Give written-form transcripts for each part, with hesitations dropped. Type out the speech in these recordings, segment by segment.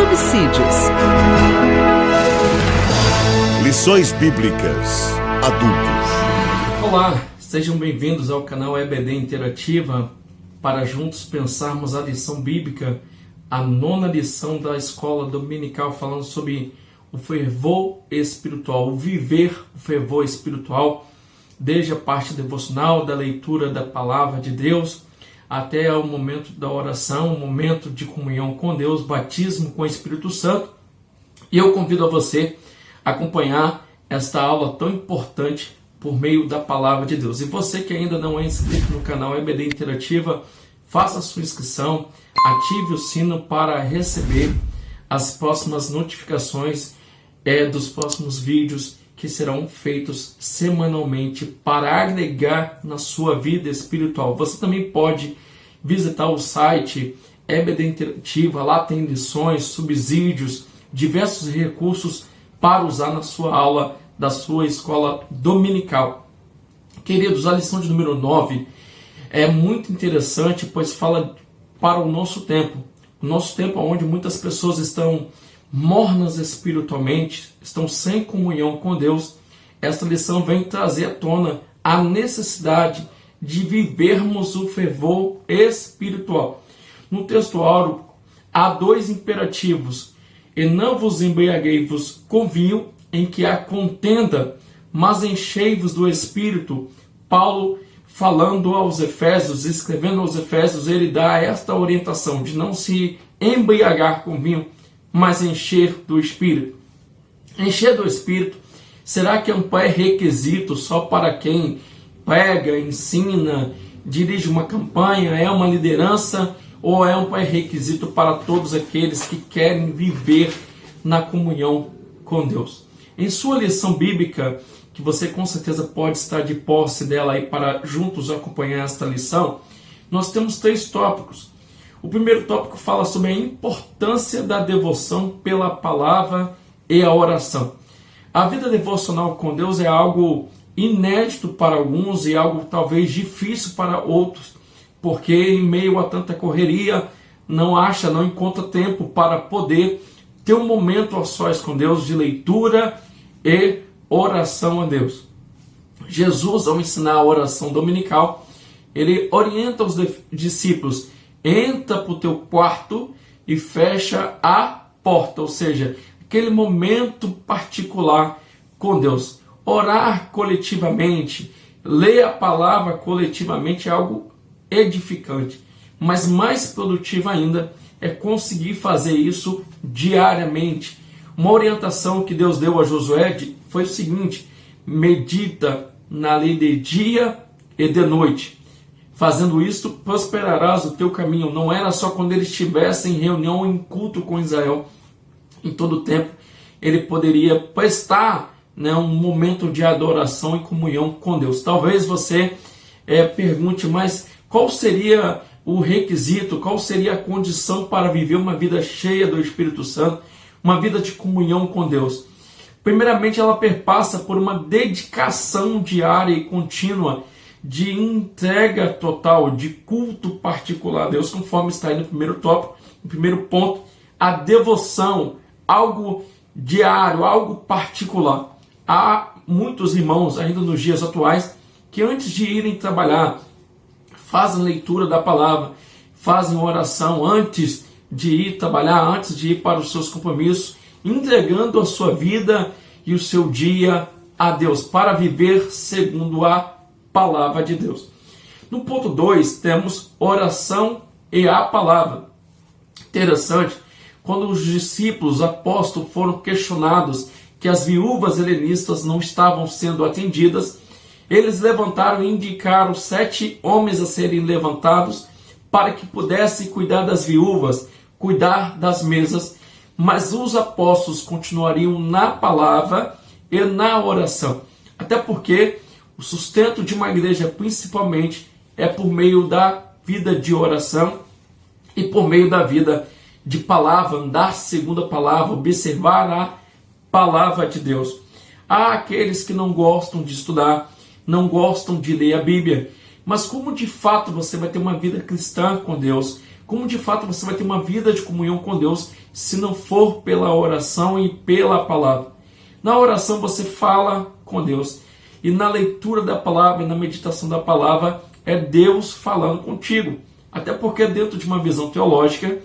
subsídios. Lições Bíblicas Adultos. Olá, sejam bem-vindos ao canal EBD Interativa para juntos pensarmos a lição bíblica, a 9ª lição da escola dominical, falando sobre o fervor espiritual, o viver o fervor espiritual, desde a parte devocional, da leitura da palavra de Deus, até o momento da oração, o momento de comunhão com Deus, batismo com o Espírito Santo. E eu convido a você a acompanhar esta aula tão importante por meio da palavra de Deus. E você que ainda não é inscrito no canal EBD Interativa, faça a sua inscrição, ative o sino para receber as próximas notificações dos próximos vídeos que serão feitos semanalmente para agregar na sua vida espiritual. Você também pode visitar o site EBD Interativa, lá tem lições, subsídios, diversos recursos para usar na sua aula da sua escola dominical. Queridos, a lição de número 9 é muito interessante, pois fala para o nosso tempo onde muitas pessoas estão mornas espiritualmente, estão sem comunhão com Deus. Esta lição vem trazer à tona a necessidade de vivermos o fervor espiritual. No texto áureo, há 2 imperativos: e não vos embriaguei-vos com vinho, em que há contenda, mas enchei-vos do Espírito. Paulo, falando aos Efésios, escrevendo aos Efésios, ele dá esta orientação de não se embriagar com vinho, mas encher do Espírito. Encher do Espírito, será que é um pré-requisito só para quem prega, ensina, dirige uma campanha, é uma liderança, ou é um pré-requisito para todos aqueles que querem viver na comunhão com Deus? Em sua lição bíblica, que você com certeza pode estar de posse dela aí para juntos acompanhar esta lição, nós temos 3 tópicos. O primeiro tópico fala sobre a importância da devoção pela palavra e a oração. A vida devocional com Deus é algo inédito para alguns e algo talvez difícil para outros, porque em meio a tanta correria não encontra tempo para poder ter um momento a sós com Deus de leitura e oração a Deus. Jesus, ao ensinar a oração dominical, ele orienta os discípulos: entra para o teu quarto e fecha a porta, ou seja, aquele momento particular com Deus. Orar coletivamente, ler a palavra coletivamente é algo edificante, mas mais produtivo ainda é conseguir fazer isso diariamente. Uma orientação que Deus deu a Josué foi o seguinte: medita na lei de dia e de noite. Fazendo isto, prosperarás o teu caminho. Não era só quando ele estivesse em reunião ou em culto com Israel. Em todo o tempo, ele poderia prestar um momento de adoração e comunhão com Deus. Talvez você pergunte, mas qual seria o requisito, qual seria a condição para viver uma vida cheia do Espírito Santo, uma vida de comunhão com Deus? Primeiramente, ela perpassa por uma dedicação diária e contínua, de entrega total, de culto particular a Deus, conforme está aí no primeiro tópico, no primeiro ponto, a devoção, algo diário, algo particular. Há muitos irmãos, ainda nos dias atuais, que antes de irem trabalhar, fazem leitura da palavra, fazem oração antes de ir trabalhar, antes de ir para os seus compromissos, entregando a sua vida e o seu dia a Deus, para viver segundo a palavra de Deus. No ponto 2, temos oração e a palavra. Interessante, quando os discípulos, os apóstolos, foram questionados que as viúvas helenistas não estavam sendo atendidas, eles levantaram e indicaram 7 homens a serem levantados para que pudessem cuidar das viúvas, cuidar das mesas, mas os apóstolos continuariam na palavra e na oração. Até porque o sustento de uma igreja, principalmente, é por meio da vida de oração e por meio da vida de palavra, andar segundo a palavra, observar a palavra de Deus. Há aqueles que não gostam de estudar, não gostam de ler a Bíblia, mas como de fato você vai ter uma vida cristã com Deus, como de fato você vai ter uma vida de comunhão com Deus se não for pela oração e pela palavra. Na oração você fala com Deus, e na leitura da palavra e na meditação da palavra é Deus falando contigo. Até porque dentro de uma visão teológica,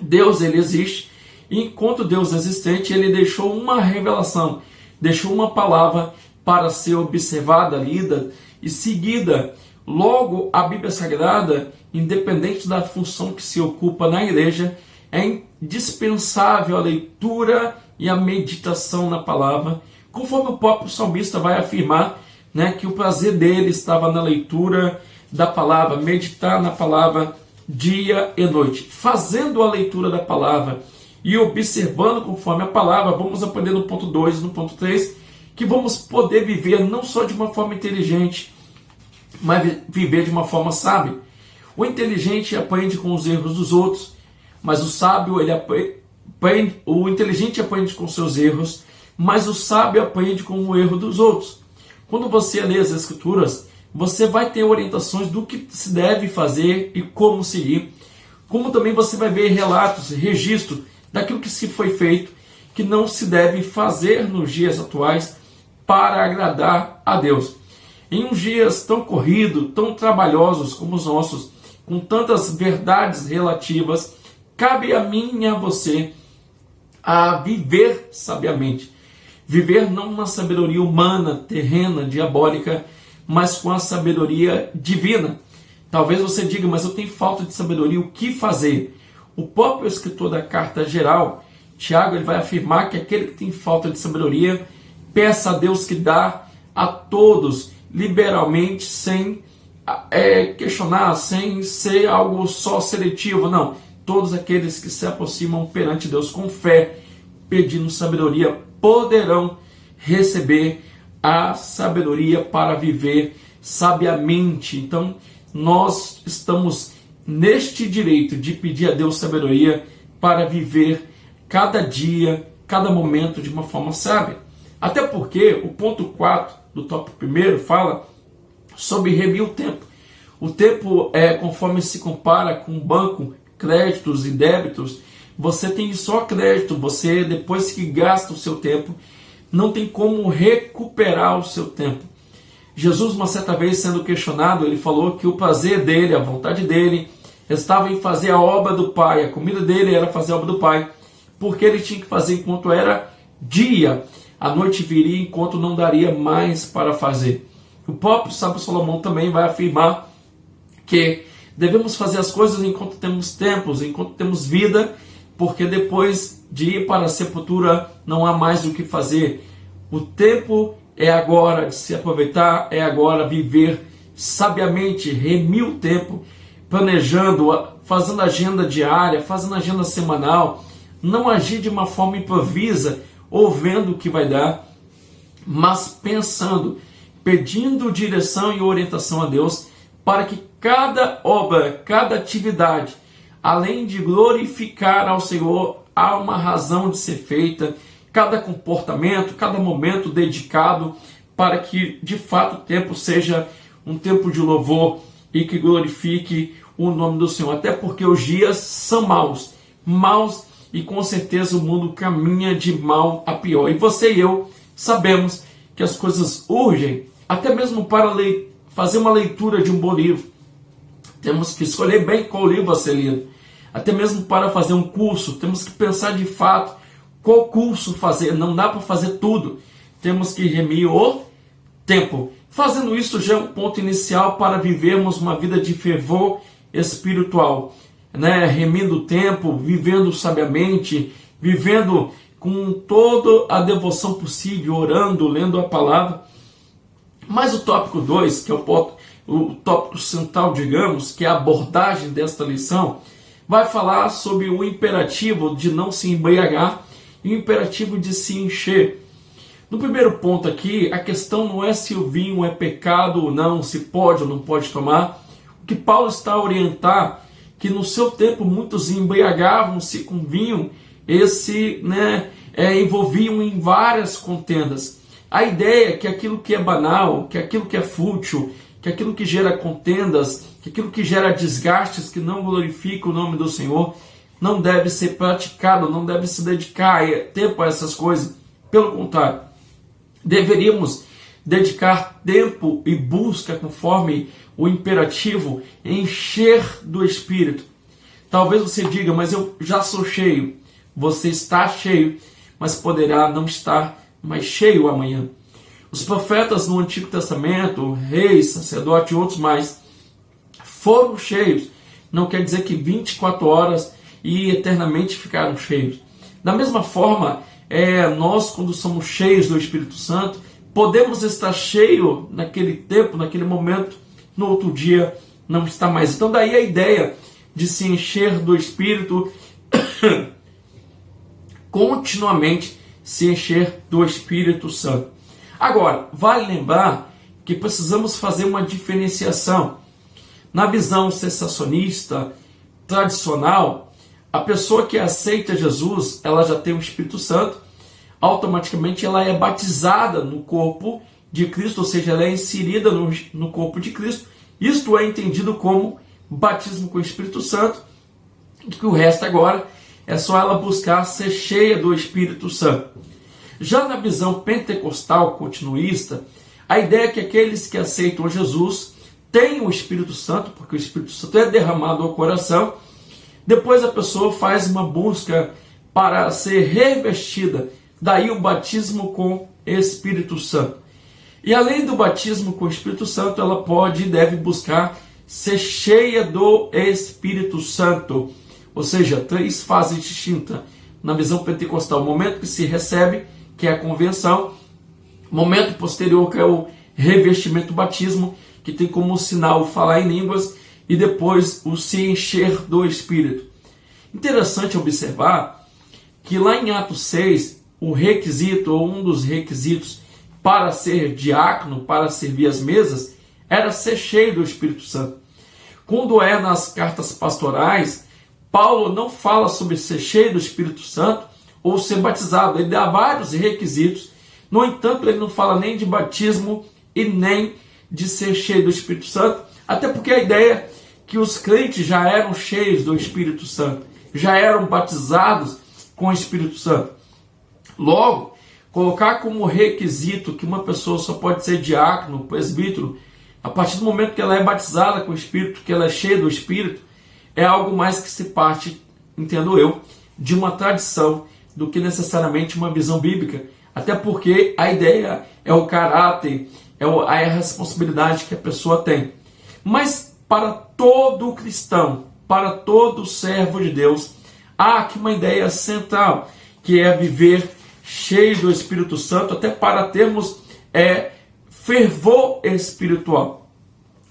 Deus ele existe, e enquanto Deus é existente, ele deixou uma revelação, deixou uma palavra para ser observada, lida e seguida. Logo, a Bíblia Sagrada, independente da função que se ocupa na igreja, é indispensável a leitura e a meditação na palavra, conforme o próprio salmista vai afirmar, né, que o prazer dele estava na leitura da palavra, meditar na palavra dia e noite. Fazendo a leitura da palavra e observando conforme a palavra, vamos aprender no ponto 2 e no ponto 3, que vamos poder viver não só de uma forma inteligente, mas viver de uma forma sábia. O inteligente aprende com os erros dos outros, mas o sábio, o inteligente aprende com seus erros, mas o sábio aprende com o erro dos outros. Quando você lê as Escrituras, você vai ter orientações do que se deve fazer e como seguir, como também você vai ver relatos, registro daquilo que se foi feito, que não se deve fazer nos dias atuais para agradar a Deus. Em uns dias tão corridos, tão trabalhosos como os nossos, com tantas verdades relativas, cabe a mim e a você a viver sabiamente. Viver não na sabedoria humana, terrena, diabólica, mas com a sabedoria divina. Talvez você diga, mas eu tenho falta de sabedoria, o que fazer? O próprio escritor da carta geral, Tiago, ele vai afirmar que aquele que tem falta de sabedoria, peça a Deus que dá a todos, liberalmente, sem questionar, sem ser algo só seletivo, não. Todos aqueles que se aproximam perante Deus com fé, pedindo sabedoria, poderão receber a sabedoria para viver sabiamente. Então, nós estamos neste direito de pedir a Deus sabedoria para viver cada dia, cada momento de uma forma sábia. Até porque o ponto 4 do tópico 1 fala sobre remir o tempo. O tempo, conforme se compara com o banco, créditos e débitos, você tem só crédito, você depois que gasta o seu tempo, não tem como recuperar o seu tempo. Jesus, uma certa vez sendo questionado, ele falou que o prazer dele, a vontade dele, estava em fazer a obra do Pai, a comida dele era fazer a obra do Pai, porque ele tinha que fazer enquanto era dia, a noite viria enquanto não daria mais para fazer. O próprio sábio Salomão também vai afirmar que devemos fazer as coisas enquanto temos tempos, enquanto temos vida, porque depois de ir para a sepultura não há mais o que fazer. O tempo é agora de se aproveitar, é agora viver sabiamente, remir o tempo, planejando, fazendo agenda diária, fazendo agenda semanal, não agir de uma forma improvisa ou vendo o que vai dar, mas pensando, pedindo direção e orientação a Deus para que cada obra, cada atividade, além de glorificar ao Senhor, há uma razão de ser feita, cada comportamento, cada momento dedicado para que de fato o tempo seja um tempo de louvor e que glorifique o nome do Senhor. Até porque os dias são maus, e com certeza o mundo caminha de mal a pior. E você e eu sabemos que as coisas urgem, até mesmo para fazer uma leitura de um bom livro. Temos que escolher bem qual livro a ser lido. Até mesmo para fazer um curso, temos que pensar de fato qual curso fazer. Não dá para fazer tudo. Temos que remir o tempo. Fazendo isso já é um ponto inicial para vivermos uma vida de fervor espiritual, né? Remindo o tempo, vivendo sabiamente, vivendo com toda a devoção possível, orando, lendo a palavra. Mas o tópico 2, que é o tópico central, digamos, que é a abordagem desta lição, vai falar sobre o imperativo de não se embriagar e o imperativo de se encher. No primeiro ponto aqui, a questão não é se o vinho é pecado ou não, se pode ou não pode tomar. O que Paulo está a orientar, que no seu tempo muitos embriagavam-se com vinho, envolviam em várias contendas. A ideia é que aquilo que é banal, que aquilo que é fútil, que aquilo que gera contendas, que aquilo que gera desgastes, que não glorifica o nome do Senhor, não deve ser praticado, não deve se dedicar tempo a essas coisas. Pelo contrário, deveríamos dedicar tempo e busca, conforme o imperativo, encher do Espírito. Talvez você diga, mas eu já sou cheio. Você está cheio, mas poderá não estar mais cheio amanhã. Os profetas no Antigo Testamento, reis, sacerdotes e outros mais, foram cheios. Não quer dizer que 24 horas e eternamente ficaram cheios. Da mesma forma, nós, quando somos cheios do Espírito Santo, podemos estar cheio naquele tempo, naquele momento, no outro dia não está mais. Então daí a ideia de se encher do Espírito, continuamente se encher do Espírito Santo. Agora, vale lembrar que precisamos fazer uma diferenciação. Na visão cessacionista, tradicional, a pessoa que aceita Jesus, ela já tem o Espírito Santo, automaticamente ela é batizada no corpo de Cristo, ou seja, ela é inserida no corpo de Cristo. Isto é entendido como batismo com o Espírito Santo, que o resto agora é só ela buscar ser cheia do Espírito Santo. Já na visão pentecostal continuista, a ideia é que aqueles que aceitam Jesus têm o Espírito Santo, porque o Espírito Santo é derramado ao coração. Depois a pessoa faz uma busca para ser revestida, daí o batismo com Espírito Santo. E além do batismo com o Espírito Santo, ela pode e deve buscar ser cheia do Espírito Santo. Ou seja, 3 fases distintas na visão pentecostal. O momento que se recebe, que é a convenção. O momento posterior, que é o revestimento, batismo, que tem como sinal falar em línguas. E depois o se encher do Espírito. Interessante observar que lá em Atos 6, o requisito, ou um dos requisitos para ser diácono, para servir as mesas, era ser cheio do Espírito Santo. Quando é nas cartas pastorais, Paulo não fala sobre ser cheio do Espírito Santo ou ser batizado. Ele dá vários requisitos. No entanto, ele não fala nem de batismo e nem de ser cheio do Espírito Santo, até porque a ideia é que os crentes já eram cheios do Espírito Santo, já eram batizados com o Espírito Santo. Logo, colocar como requisito que uma pessoa só pode ser diácono, presbítero, a partir do momento que ela é batizada com o Espírito, que ela é cheia do Espírito, é algo mais que se parte, entendo eu, de uma tradição do que necessariamente uma visão bíblica. Até porque a ideia é o caráter, é a responsabilidade que a pessoa tem. Mas para todo cristão, para todo servo de Deus, há aqui uma ideia central, que é viver cheio do Espírito Santo, até para termos fervor espiritual.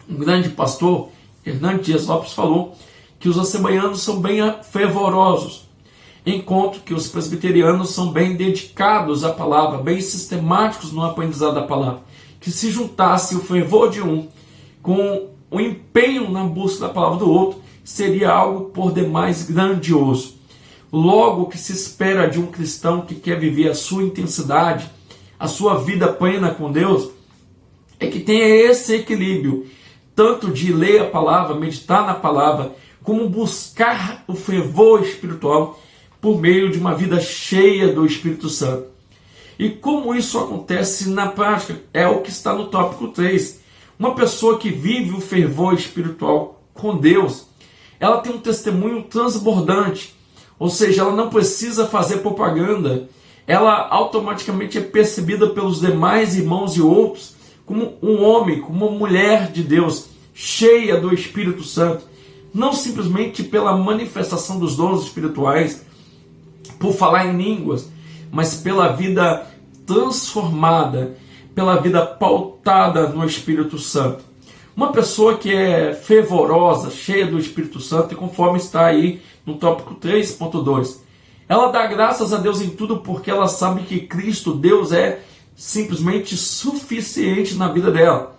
Um grande pastor, Hernandes Dias Lopes, falou que os assembleianos são bem fervorosos, enquanto que os presbiterianos são bem dedicados à palavra, bem sistemáticos no aprendizado da palavra. Que se juntasse o fervor de um com o empenho na busca da palavra do outro, seria algo por demais grandioso. Logo, o que se espera de um cristão que quer viver a sua intensidade, a sua vida plena com Deus, é que tenha esse equilíbrio, tanto de ler a palavra, meditar na palavra, como buscar o fervor espiritual por meio de uma vida cheia do Espírito Santo. E como isso acontece na prática? É o que está no tópico 3. Uma pessoa que vive o fervor espiritual com Deus, ela tem um testemunho transbordante. Ou seja, ela não precisa fazer propaganda. Ela automaticamente é percebida pelos demais irmãos e outros como um homem, como uma mulher de Deus, cheia do Espírito Santo. Não simplesmente pela manifestação dos dons espirituais, por falar em línguas, mas pela vida transformada, pela vida pautada no Espírito Santo. Uma pessoa que é fervorosa, cheia do Espírito Santo, e conforme está aí no tópico 3.2, ela dá graças a Deus em tudo porque ela sabe que Cristo, Deus, é simplesmente suficiente na vida dela.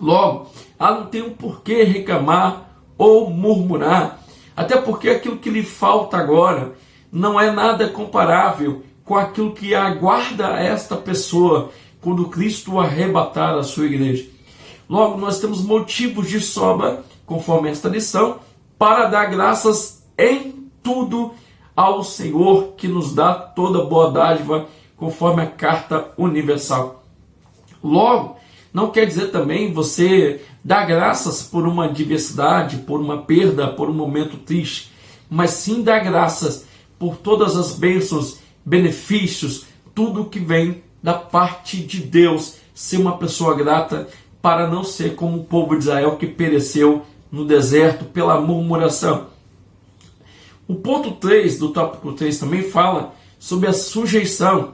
Logo, ela não tem um porquê reclamar ou murmurar, até porque aquilo que lhe falta agora não é nada comparável com aquilo que aguarda esta pessoa quando Cristo arrebatar a sua igreja. Logo, nós temos motivos de sobra conforme esta lição, para dar graças em tudo ao Senhor, que nos dá toda boa dádiva, conforme a carta universal. Logo, não quer dizer também você dar graças por uma adversidade, por uma perda, por um momento triste, mas sim dar graças por todas as bênçãos, benefícios, tudo que vem da parte de Deus. Ser uma pessoa grata, para não ser como o povo de Israel que pereceu no deserto pela murmuração. O ponto 3 do tópico 3 também fala sobre a sujeição.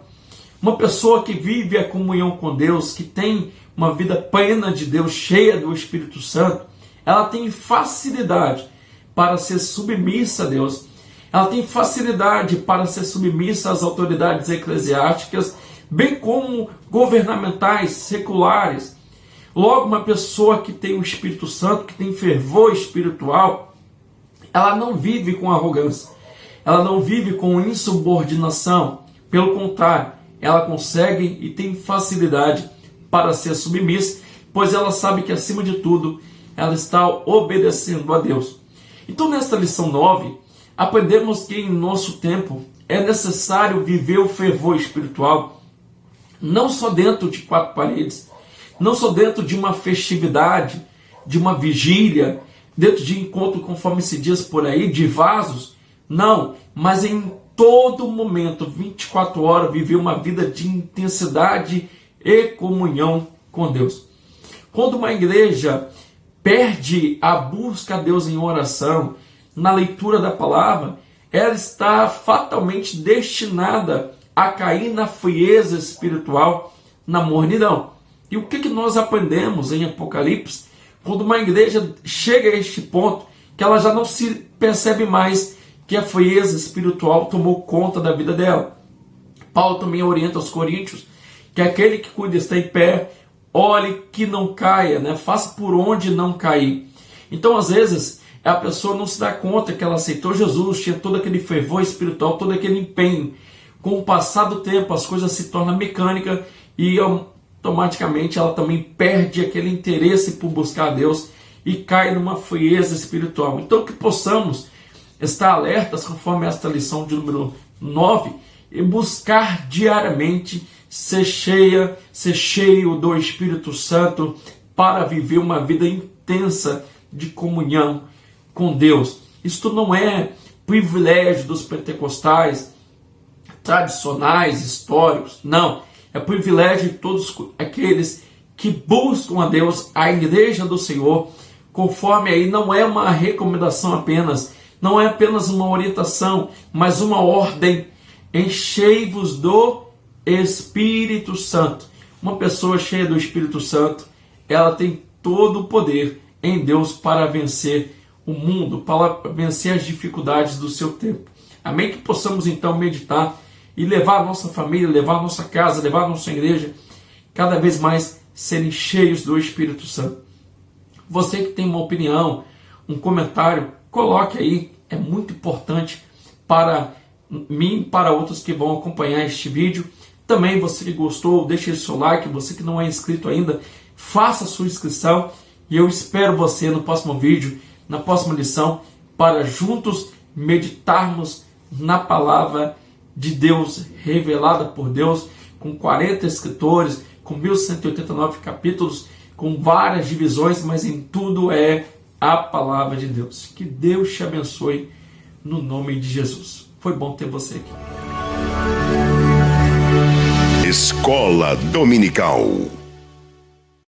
Uma pessoa que vive a comunhão com Deus, que tem uma vida plena de Deus, cheia do Espírito Santo, ela tem facilidade para ser submissa a Deus. Ela tem facilidade para ser submissa às autoridades eclesiásticas, bem como governamentais, seculares. Logo, uma pessoa que tem o Espírito Santo, que tem fervor espiritual, ela não vive com arrogância, ela não vive com insubordinação. Pelo contrário, ela consegue e tem facilidade para ser submissa, pois ela sabe que, acima de tudo, ela está obedecendo a Deus. Então, nesta lição 9, aprendemos que em nosso tempo é necessário viver o fervor espiritual, não só dentro de quatro paredes, não só dentro de uma festividade, de uma vigília, dentro de encontro, conforme se diz por aí, de vasos, não, mas em todo momento, 24 horas, viver uma vida de intensidade e comunhão com Deus. Quando uma igreja perde a busca a Deus em oração, na leitura da palavra, ela está fatalmente destinada a cair na frieza espiritual, na mornidão. E o que nós aprendemos em Apocalipse? Quando uma igreja chega a este ponto, que ela já não se percebe mais que a frieza espiritual tomou conta da vida dela. Paulo também orienta aos coríntios que aquele que cuida está em pé, olhe que não caia, né? Faça por onde não cair. Então, às vezes, a pessoa não se dá conta que ela aceitou Jesus, tinha todo aquele fervor espiritual, todo aquele empenho. Com o passar do tempo, as coisas se tornam mecânicas e automaticamente ela também perde aquele interesse por buscar a Deus e cai numa frieza espiritual. Então, que possamos estar alertas, conforme esta lição de número 9, e buscar diariamente ser cheio do Espírito Santo para viver uma vida intensa de comunhão com Deus. Isto não é privilégio dos pentecostais tradicionais, históricos, não. É privilégio de todos aqueles que buscam a Deus, a igreja do Senhor, conforme aí não é uma recomendação apenas, não é apenas uma orientação, mas uma ordem. Enchei-vos do Espírito Santo. Uma pessoa cheia do Espírito Santo, ela tem todo o poder em Deus para vencer o mundo, para vencer as dificuldades do seu tempo. Amém? Que possamos então meditar e levar a nossa família, levar a nossa casa, levar a nossa igreja, cada vez mais serem cheios do Espírito Santo. Você que tem uma opinião, um comentário, coloque aí, é muito importante para mim e para outros que vão acompanhar este vídeo. Também você que gostou, deixe seu like, você que não é inscrito ainda, faça a sua inscrição e eu espero você no próximo vídeo, na próxima lição, para juntos meditarmos na palavra de Deus, revelada por Deus, com 40 escritores, com 1189 capítulos, com várias divisões, mas em tudo é a palavra de Deus. Que Deus te abençoe no nome de Jesus. Foi bom ter você aqui. Escola Dominical.